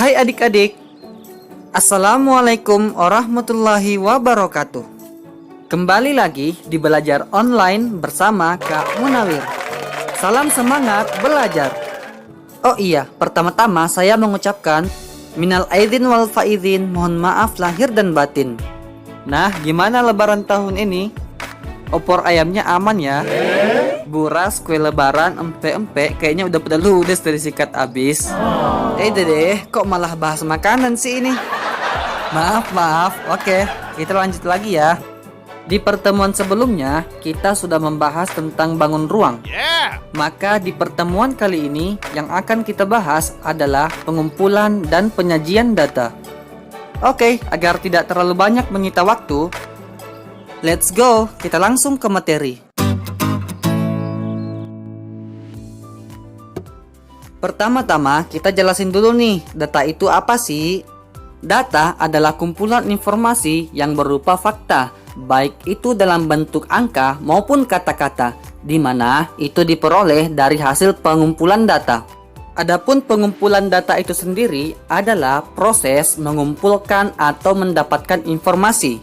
Hai adik-adik, Assalamualaikum warahmatullahi wabarakatuh. Kembali lagi di belajar online bersama Kak Munawir. Salam semangat belajar. Oh iya, pertama-tama saya mengucapkan minal aidin wal faizin, mohon maaf lahir dan batin. Nah, gimana lebaran tahun ini? Opor ayamnya aman ya? Buras, kue lebaran, empe-empe kayaknya udah pada ludes dari sikat abis. Deh, kok malah bahas makanan sih ini? Maaf. Oke, kita lanjut lagi ya. Di pertemuan sebelumnya, kita sudah membahas tentang bangun ruang. Maka di pertemuan kali ini, yang akan kita bahas adalah pengumpulan dan penyajian data. Oke, agar tidak terlalu banyak menyita waktu, let's go, kita langsung ke materi. Pertama-tama, kita jelasin dulu nih, data itu apa sih? Data adalah kumpulan informasi yang berupa fakta, baik itu dalam bentuk angka maupun kata-kata, di mana itu diperoleh dari hasil pengumpulan data. Adapun pengumpulan data itu sendiri adalah proses mengumpulkan atau mendapatkan informasi,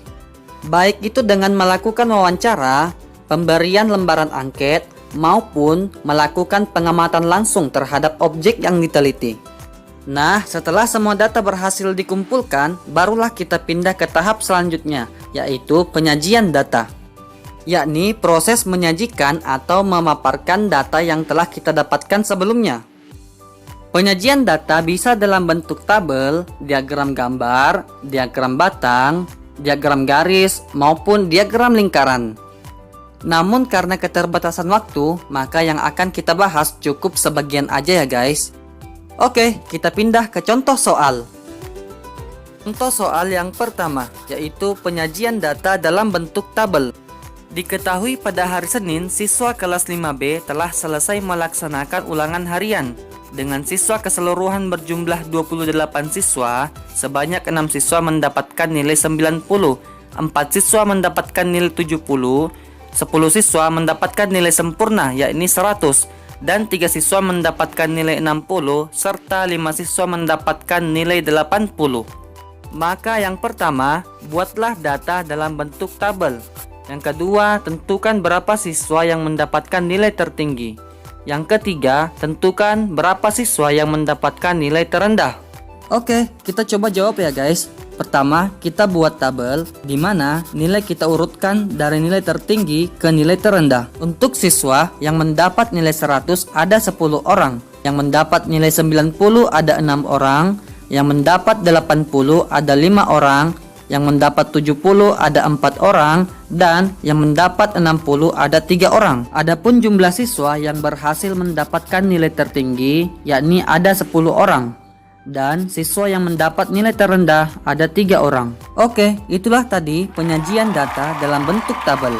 baik itu dengan melakukan wawancara, pemberian lembaran angket, maupun melakukan pengamatan langsung terhadap objek yang diteliti. Nah, setelah semua data berhasil dikumpulkan, barulah kita pindah ke tahap selanjutnya, yaitu penyajian data, yakni proses menyajikan atau memaparkan data yang telah kita dapatkan sebelumnya. Penyajian data bisa dalam bentuk tabel, diagram gambar, diagram batang, diagram garis, maupun diagram lingkaran. Namun karena keterbatasan waktu, maka yang akan kita bahas cukup sebagian aja ya guys. Oke, kita pindah ke contoh soal. Contoh soal yang pertama, yaitu penyajian data dalam bentuk tabel. Diketahui pada hari Senin, siswa kelas 5B telah selesai melaksanakan ulangan harian. Dengan siswa keseluruhan berjumlah 28 siswa, sebanyak 6 siswa mendapatkan nilai 90, 4 siswa mendapatkan nilai 70, 10 siswa mendapatkan nilai sempurna yakni 100, dan 3 siswa mendapatkan nilai 60, serta 5 siswa mendapatkan nilai 80. Maka yang pertama, buatlah data dalam bentuk tabel. Yang kedua, tentukan berapa siswa yang mendapatkan nilai tertinggi. Yang ketiga, tentukan berapa siswa yang mendapatkan nilai terendah. Oke, kita coba jawab ya guys. Pertama, kita buat tabel di mana nilai kita urutkan dari nilai tertinggi ke nilai terendah. Untuk siswa yang mendapat nilai 100 ada 10 orang, yang mendapat nilai 90 ada 6 orang, yang mendapat 80 ada 5 orang, yang mendapat 70 ada 4 orang, dan yang mendapat 60 ada 3 orang. Adapun jumlah siswa yang berhasil mendapatkan nilai tertinggi yakni ada 10 orang. Dan siswa yang mendapat nilai terendah ada 3 orang. Oke, itulah tadi penyajian data dalam bentuk tabel.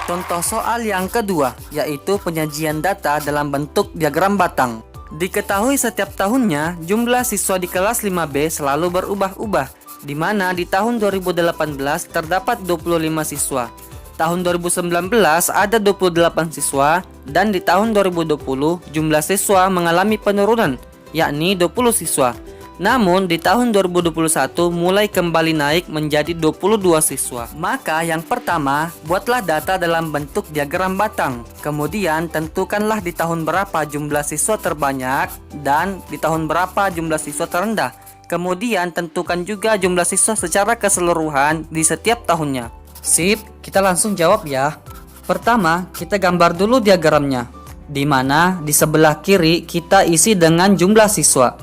Contoh soal yang kedua, yaitu penyajian data dalam bentuk diagram batang. Diketahui setiap tahunnya jumlah siswa di kelas 5B selalu berubah-ubah, di mana di tahun 2018 terdapat 25 siswa. Tahun 2019 ada 28 siswa, dan di tahun 2020 jumlah siswa mengalami penurunan, yakni 20 siswa. Namun di tahun 2021 mulai kembali naik menjadi 22 siswa. Maka yang pertama, buatlah data dalam bentuk diagram batang. Kemudian tentukanlah di tahun berapa jumlah siswa terbanyak dan di tahun berapa jumlah siswa terendah. Kemudian tentukan juga jumlah siswa secara keseluruhan di setiap tahunnya. Sip, kita langsung jawab ya. Pertama, kita gambar dulu diagramnya, di mana di sebelah kiri kita isi dengan jumlah siswa,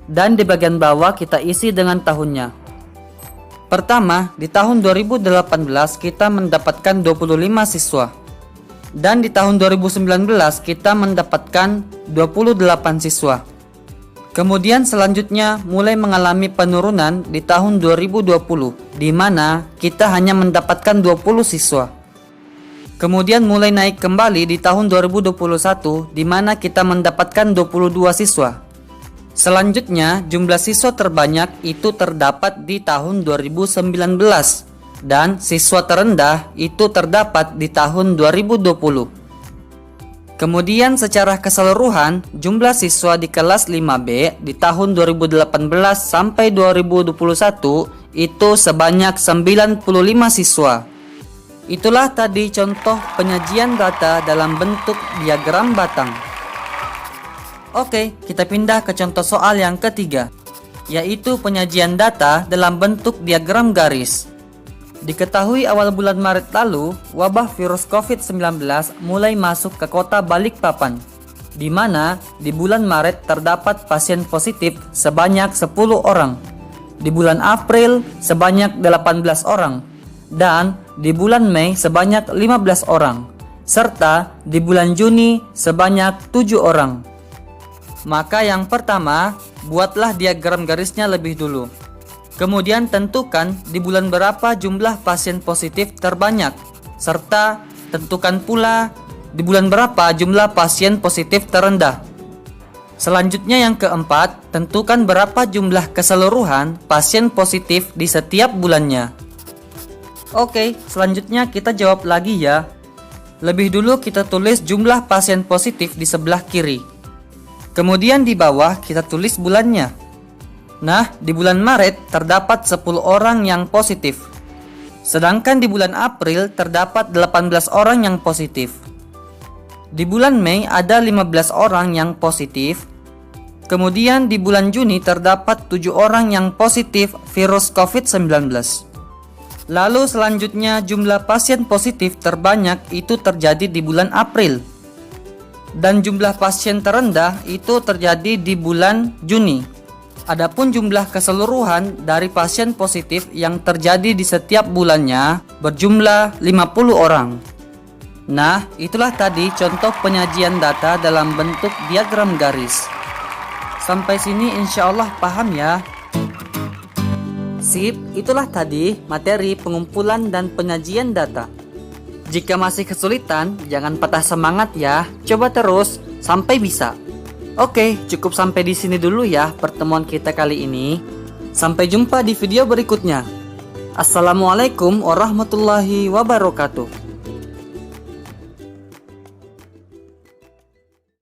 dan di bagian bawah kita isi dengan tahunnya. Pertama, di tahun 2018 kita mendapatkan 25 siswa, dan di tahun 2019 kita mendapatkan 28 siswa. Kemudian selanjutnya mulai mengalami penurunan di tahun 2020, di mana kita hanya mendapatkan 20 siswa. Kemudian mulai naik kembali di tahun 2021, di mana kita mendapatkan 22 siswa. Selanjutnya, jumlah siswa terbanyak itu terdapat di tahun 2019, dan siswa terendah itu terdapat di tahun 2020. Kemudian secara keseluruhan, jumlah siswa di kelas 5B di tahun 2018 sampai 2021 itu sebanyak 95 siswa. Itulah tadi contoh penyajian data dalam bentuk diagram batang. Oke, kita pindah ke contoh soal yang ketiga, yaitu penyajian data dalam bentuk diagram garis. Diketahui awal bulan Maret lalu, wabah virus COVID-19 mulai masuk ke kota Balikpapan, di mana di bulan Maret terdapat pasien positif sebanyak 10 orang, di bulan April sebanyak 18 orang, dan di bulan Mei sebanyak 15 orang, serta di bulan Juni sebanyak 7 orang. Maka yang pertama, buatlah diagram garisnya lebih dulu. Kemudian tentukan di bulan berapa jumlah pasien positif terbanyak, serta tentukan pula di bulan berapa jumlah pasien positif terendah. Selanjutnya yang keempat, tentukan berapa jumlah keseluruhan pasien positif di setiap bulannya. Oke, selanjutnya kita jawab lagi ya. Lebih dulu kita tulis jumlah pasien positif di sebelah kiri. Kemudian di bawah kita tulis bulannya. Nah, di bulan Maret terdapat 10 orang yang positif. Sedangkan di bulan April terdapat 18 orang yang positif. Di bulan Mei ada 15 orang yang positif. Kemudian di bulan Juni terdapat 7 orang yang positif virus COVID-19. Lalu selanjutnya jumlah pasien positif terbanyak itu terjadi di bulan April. Dan jumlah pasien terendah itu terjadi di bulan Juni. Adapun jumlah keseluruhan dari pasien positif yang terjadi di setiap bulannya berjumlah 50 orang. Nah, itulah tadi contoh penyajian data dalam bentuk diagram garis. Sampai sini insya Allah paham ya. Sip, itulah tadi materi pengumpulan dan penyajian data. Jika masih kesulitan, jangan patah semangat ya. Coba terus sampai bisa. Oke, cukup sampai di sini dulu ya pertemuan kita kali ini. Sampai jumpa di video berikutnya. Assalamualaikum warahmatullahi wabarakatuh.